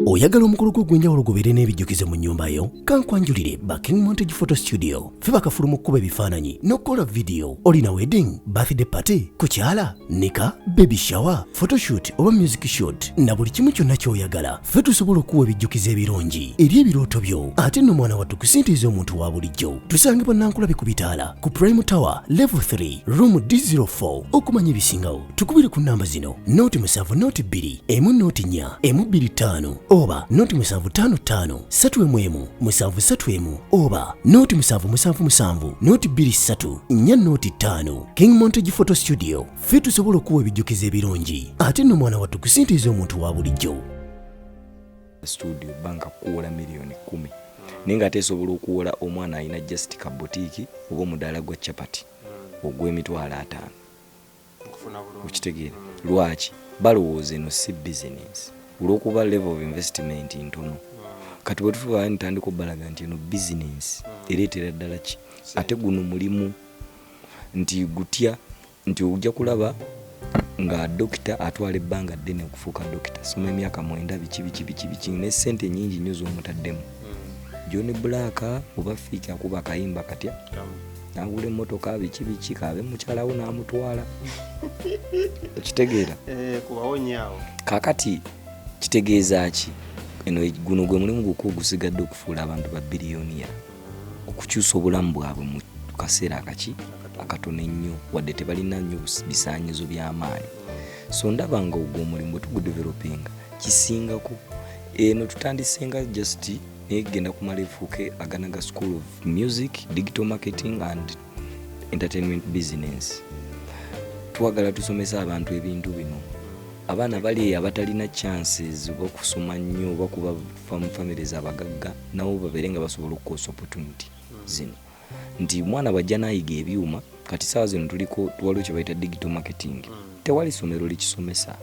Oyagala omukolo gw'ogwenjawulo gubeere n'ebijjukize mu nnyumba yo? Kankwanjulire ba King Montage Photo Studio. Ffe bakafulu mu kkuba ebifaananyi n'okukola video. Olina wedding, birthday party, kukyala, nika, baby shower, photoshoot oba music shoot na buli kimu kyonna ky'oyagala. Ffe tusobola okuwa ebijjukize ebirungi eri ebirooto byo. Ate nno mwana wattu kusintiiza omuntu wa bulijjo. Tusange Bannankulabe ku Bitaala ku Prime Tower Level 3 Room D04. Okumanya ebisingawo tukubire ku nnamba zino: noti 7 noti 2 emu noti 4 emu 25 oba noti 755 3 731 oba noti 777 noti 23 4 noti 5. King Montage Photo Studio. Ffe tusobola okuwa ebijjukize ebirungi ate nno mwana wattu kusintiiza omuntu wa bulijjo. Studio banka kuwola milioni 10 ninga ate esobola okuwola omwana alina just ka boutique oba omudaala gwa chapati ogw'emitwalo 5 okitegeera. Lwaki balowooza eno si business olw'okuba level of investment ntono. Kati bwe tufuba ntandika obbalaga nti eno business ereetera ddala ki ate guno mulimu nti gutya nti ojja kulaba nga dokita atwala ebbanga ddene okufuuka dokita, soma emyaka 9 biki ne ssente nnyingi nnyo z'omutaddemu. John Black oba Fiiki akuba akayimba katya n'agula emmotoka biki kabe mukyalawo n'amutwala. Okitegeera? Kubawoonyaawo. Kaakati kitegeeza ki? Eno guno gwe mulimu gukulu gusigadde okufuula abantu ba biliyoniya, okukyusa obulamu bwabwe mu kaseera akatono ennyo wadde tebalina nnyo bisaanyizo by'amaanyi. So ndaba nga ogwo omulimu bwe tugudevelopinga kisingako. Eno tutandisenga just negenda kumala efuuke Aganaga School of Music, Digital Marketing and Entertainment Business. Twagala tusomesa abantu ebintu bino. Abaana bali abatalina chances okusoma nnyo oba kuba families abagagga nabo babeere nga basobola okukosa opportunity zino. Nti mwana bajja nayiga ebyuma, kati saawa zino tuwaliwo kye bayita digital marketing. Tewali somero likisomesa,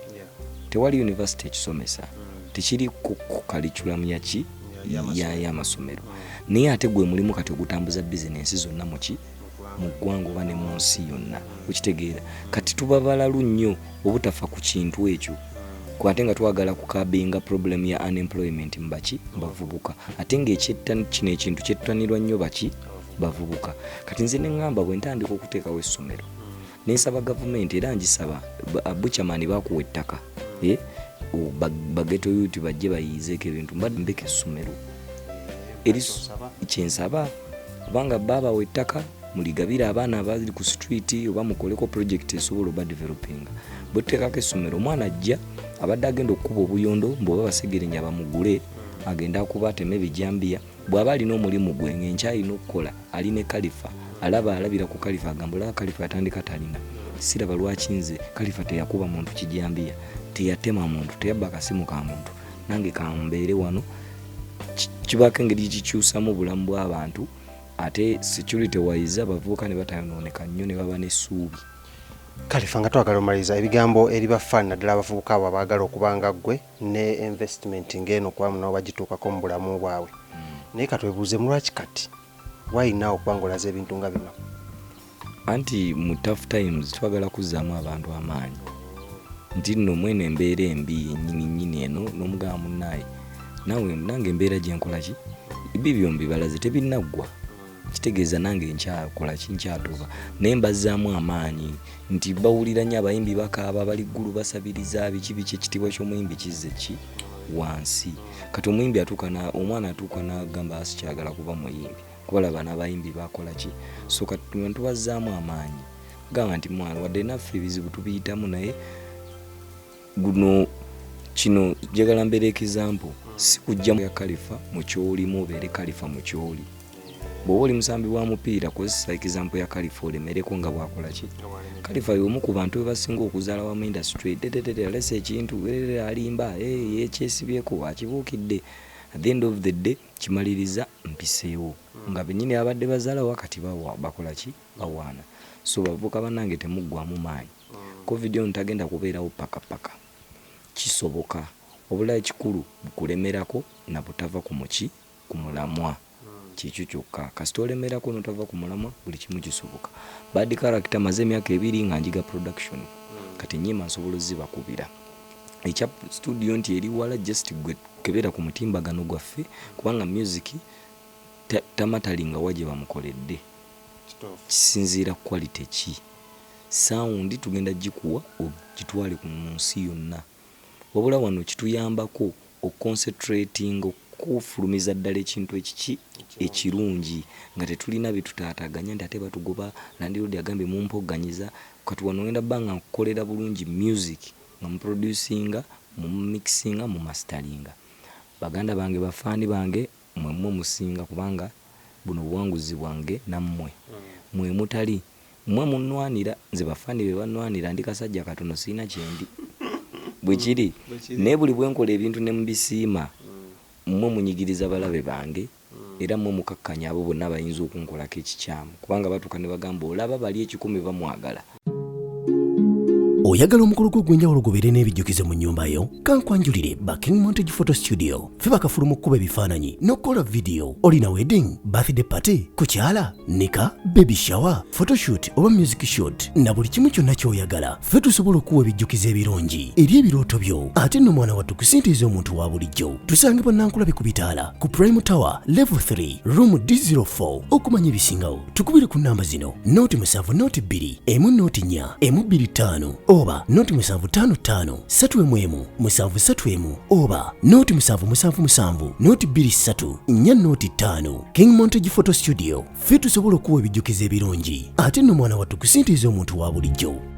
tewali university ekisomesa, tekiri ku curriculum y'amasomero. Naye ate gwe mulimu kati ogutambuza business zonna mu ggwanga oba ne mu nsi yonna. Okitegeera? Kati tubabalalu nnyo obutafa ku kintu ekyo. Kwate nga twagala kukabinga problem ya unemployment bavubuka. Ate kino ekintu kyettanirwa nnyo bavubuka. Kati nze ne ngamba bwe ntandika okuteekawo essomero nensaba gavumenti era ngisaba abuchamani bakuwa ettaka bageto youth bajje bayizeeko ebintu mbadde mbeka essomero kyensaba kubanga baba wettaka muligabira abaana abali ku street oba mukoleko project esobola oba developing. Bwe tuteekako essomero omwana ajja abadde agenda okukuba obuyondo mboba basegerenya bamugule agenda akuba ateme ebijambiya. Bw'aba alina omulimu gwe ng'enkya alina okukola alina Kalifa alabira ku Kalifa agamba olaba Kalifa yatandika talina. Siraba lwaki nze Kalifa teyakuba muntu kijambiya, teyatema muntu, teyabba akasimu ka muntu, nange kambeere wano. Kibaako engeri kikyusamu obulamu bw'abantu ate security wise abavubuka ne batayonooneka nnyo ne baba n'essuubi. Kalifa nga twagala omaliriza ebigambo eri bafaani naddala abavubuka abo abaagala okubanga ggwe ne investment ng'eno okuba munawo bagituukako mu bulamu bwabwe. Naye katwebuuze mulwaki kati wayinawo okubanga olaza ebintu nga bino? Anti mu tough times twagala kuzzaamu abantu amaanyi nti nno mwene embeera embi ennyini eno n'omugamba munnaye nawe nange embeera gye nkola ki bibyo mbibalaze tebinaggwa. Kitegeeza nange nkyakola nkyatuba naye mbazzaamu amaanyi nti bawulira nnyo abayimbi bakaaba bali ggulu basabiriza biki ekitiibwa ky'omuyimbi kizze ki wansi. Kati omuyimbi omwana atuuka n'agamba asikyagala kuba muyimbi kubalaba n'abayimbi bakola ki. So kati tubazzaamu amaanyi gamba nti mwana wadde naffe ebizibu tubiyitamu naye kino njagala mbeera example si kujja ya Kalifa mu kyolimu obeere Kalifa mu kyoli. Bw'oba oli musambi wa mupiira kozesa example ya Kalifa olemereko nga bwakola ki. Kalifa y'omu ku bantu be basinga okuzaala wamu industry alese ekintu alimba yekyesibyeko akibuukidde. At the end of the day kimaliriza mpiseewo nga bennyini abadde bazaala wakati bakola ki bawaana. So bavuka bannange temuggwamu maanyi. Covid ono tagenda kubeerawo paka kisoboka. Obulayi kikulu bukulemerako na butava ku mulamwa kikyo kyokka. Kasita olemerako notava ku mulamwa buli kimu kisoboka. Bad character maze emyaka 2 nga njiga production kati nnyima nsobola zibakubira. ekya studio nti eri wala just gwe kebera ku mutimbagano gwaffe kubanga music tamatalinga waje bamukoledde kisinziira quality ki sound tugenda gikuwa ogitwale ku nsi yonna wabula wano kituyambako oconcentrating okufulumiza ddala ekintu ekiki ekirungi nga tetulina bitutaataganya nti ate batugoba landiroad agambe mumpoganyiza kati wano ngenda banga nkukolera bulungi music nga muproducinga mumixinga mumasteringa baganda bange bafaani bange mwemwe musinga kubanga buno buwanguzi bwange nammwe mwe mutali mwe munwanira nze bafaani be banwanira ndi kasajja katono sina kyendi bwekiri naye buli bwenkola ebintu ne mubisiima mmwe munyigiriza balabe bange era mmwe mukakkanya abo bonna bayinza okunkolako ekikyamu kubanga batuuka ne bagamba olaba bali 10 bamwagala. Oyagala omukolo gw'enjawulo gubeere n'ebijjukize mu nnyumba yo? Kankwanjulire Backing Montage Photo Studio. Ffe bakafuluma okkuba ebifaananyi n'okukola video. Olina wedding, birthday party, kukyala, nika, baby shower, photoshoot oba music shoot na buli kimu kyonna ky'oyagala. Ffe tusobola okuwa ebijjukize ebirungi eri ebirooto byo ate nno mwana wattu kusintiiza omuntu wa bulijjo. Tusange Bannankulabe ku Bitaala ku Prime Tower Level 3 Room D04. Okumanya ebisingawo tukubire ku nnamba zino: 0702 104 125 oba 0755 711 731 oba 0777 223 405. King Montage Photo Studio. Ffe tusobola okuwa ebijjukize ebirungi ate nno mwana wattu kusintiiza omuntu wa bulijjo.